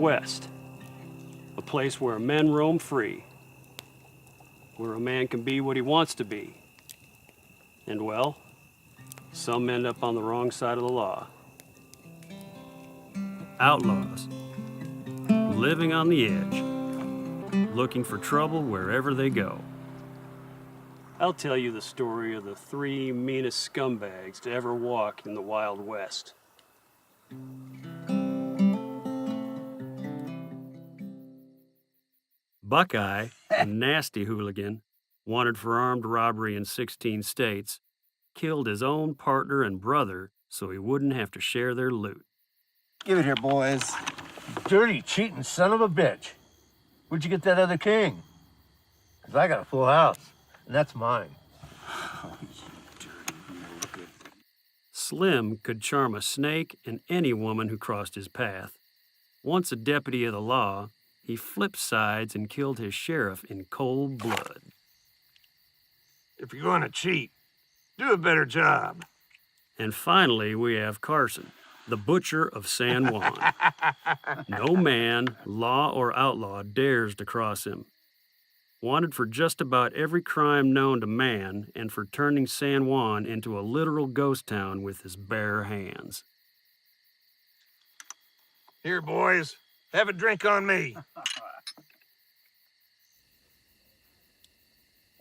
West, a place where men roam free, where a man can be what he wants to be. And well, some end up on the wrong side of the law. Outlaws, living on the edge, looking for trouble wherever they go. I'll tell you the story of the 3 meanest scumbags to ever walk in the Wild West. Buckeye, a nasty hooligan, wanted for armed robbery in 16 states, killed his own partner and brother so he wouldn't have to share their loot. Give it here, boys. Dirty, cheating son of a bitch. Where'd you get that other king? 'Cause I got a full house, and that's mine. Oh, you dirty, no good. Slim could charm a snake and any woman who crossed his path. Once a deputy of the law, he flipped sides and killed his sheriff in cold blood. If you're going to cheat, do a better job. And finally, we have Carson, the butcher of San Juan. No man, law or outlaw, dares to cross him. Wanted for just about every crime known to man and for turning San Juan into a literal ghost town with his bare hands. Here, boys, have a drink on me.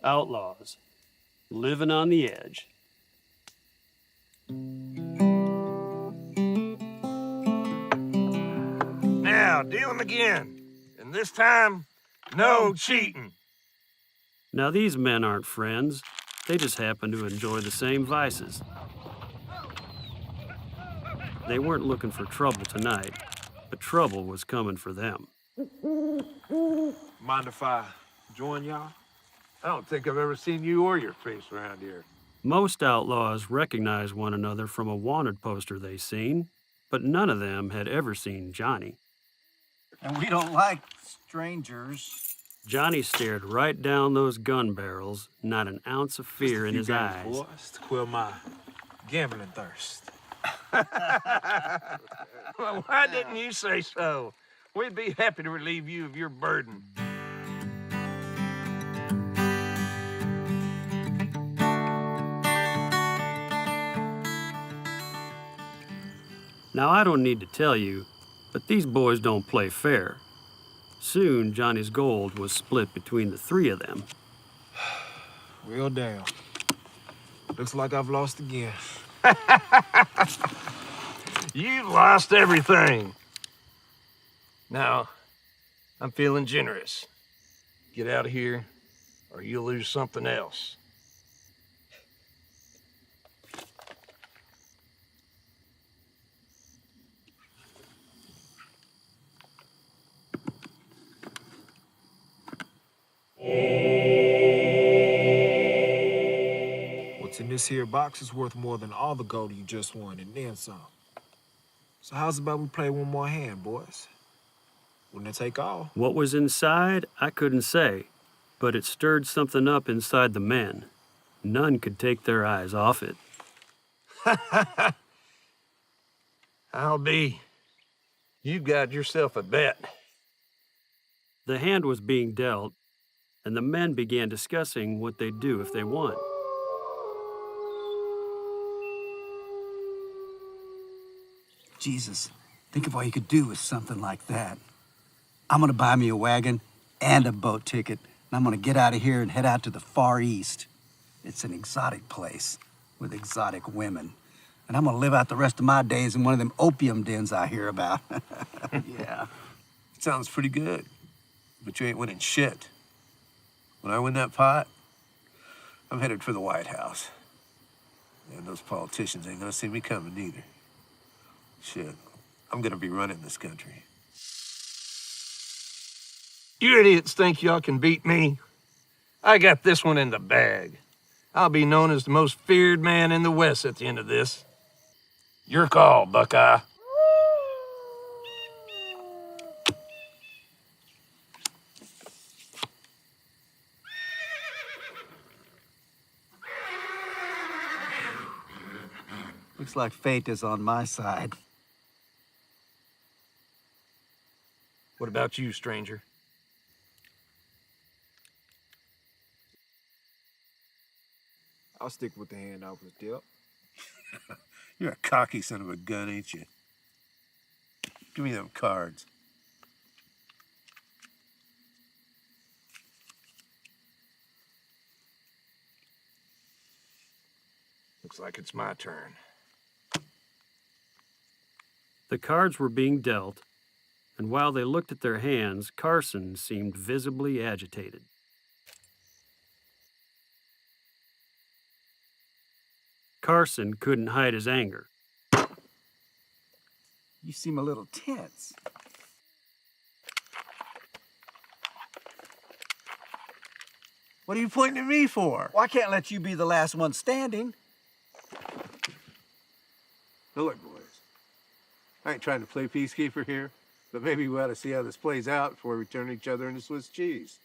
Outlaws, living on the edge. Now, deal 'em again. And this time, no cheating. Now, these men aren't friends. They just happen to enjoy the same vices. They weren't looking for trouble tonight, but trouble was coming for them. Mind if I join y'all? I don't think I've ever seen you or your face around here. Most outlaws recognize one another from a wanted poster they seen, but none of them had ever seen Johnny. And we don't like strangers. Johnny stared right down those gun barrels, not an ounce of fear in his eyes. Boys, to quell my gambling thirst. Well, why didn't you say so? We'd be happy to relieve you of your burden. Now, I don't need to tell you, but these boys don't play fair. Soon, Johnny's gold was split between the 3 of them. Well, damn. Looks like I've lost again. You lost everything. Now, I'm feeling generous. Get out of here, or you'll lose something else. What's in this here box is worth more than all the gold you just won, and then some. So how's about we play one more hand, boys? Wouldn't it take all? What was inside, I couldn't say, but it stirred something up inside the men. None could take their eyes off it. I'll be. You've got yourself a bet. The hand was being dealt, and the men began discussing what they'd do if they won. Jesus, think of all you could do with something like that. I'm gonna buy me a wagon and a boat ticket, and I'm gonna get out of here and head out to the Far East. It's an exotic place with exotic women. And I'm gonna live out the rest of my days in one of them opium dens I hear about. Yeah, sounds pretty good, but you ain't winning shit. When I win that pot, I'm headed for the White House. And those politicians ain't gonna see me coming either. Shit, I'm gonna be running this country. You idiots think y'all can beat me? I got this one in the bag. I'll be known as the most feared man in the West at the end of this. Your call, Buckeye. Looks like fate is on my side. What about you, stranger? I'll stick with the hand I was dealt. You're a cocky son of a gun, ain't you? Give me them cards. Looks like it's my turn. The cards were being dealt, and while they looked at their hands, Carson seemed visibly agitated. Carson couldn't hide his anger. You seem a little tense. What are you pointing at me for? Well, I can't let you be the last one standing. Now look, boys. I ain't trying to play peacekeeper here, but maybe we ought to see how this plays out before we turn each other into Swiss cheese.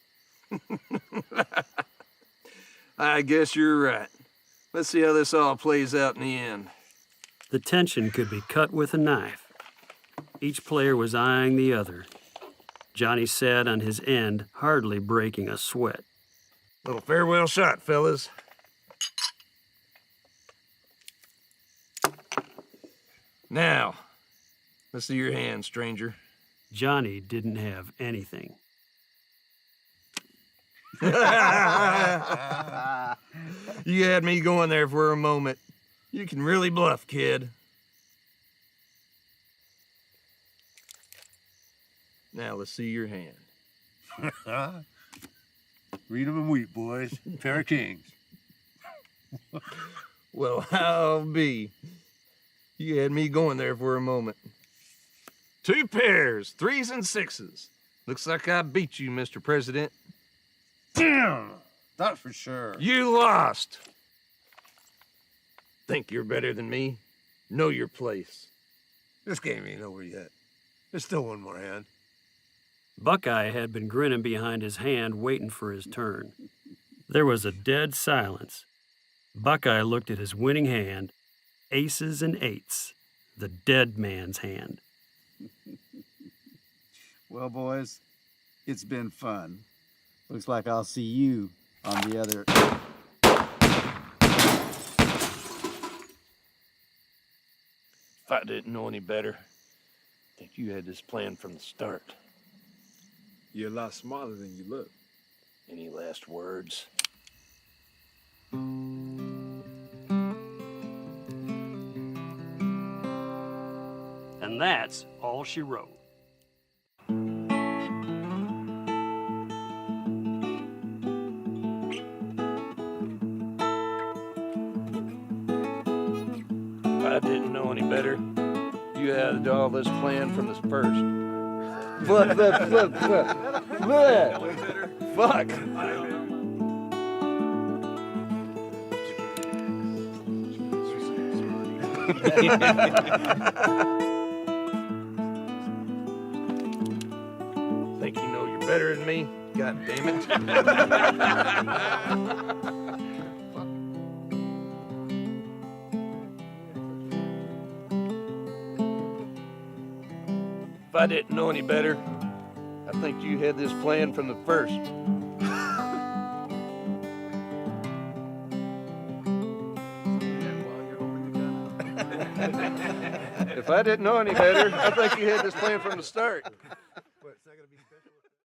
I guess you're right. Let's see how this all plays out in the end. The tension could be cut with a knife. Each player was eyeing the other. Johnny sat on his end, hardly breaking a sweat. Little farewell shot, fellas. Now, let's see your hand, stranger. Johnny didn't have anything. You had me going there for a moment. You can really bluff, kid. Now let's see your hand. Read 'em and weep, boys. Pair of kings. Well, I'll be. You had me going there for a moment. 2 pairs, 3s and 6s. Looks like I beat you, Mr. President. Damn! Not for sure. You lost. Think you're better than me? Know your place. This game ain't over yet. There's still one more hand. Buckeye had been grinning behind his hand, waiting for his turn. There was a dead silence. Buckeye looked at his winning hand, aces and eights, the dead man's hand. Well, boys, it's been fun. Looks like I'll see you on the other... If I didn't know any better, I think you had this planned from the start. You're a lot smarter than you look. Any last words? And that's all she wrote. If I didn't know any better, you had all this planned from the first. Fuck. Think you know you're better than me? God damn it. If I didn't know any better, I think you had this plan from the first. If I didn't know any better, I think you had this plan from the start. What, it's not gonna be special?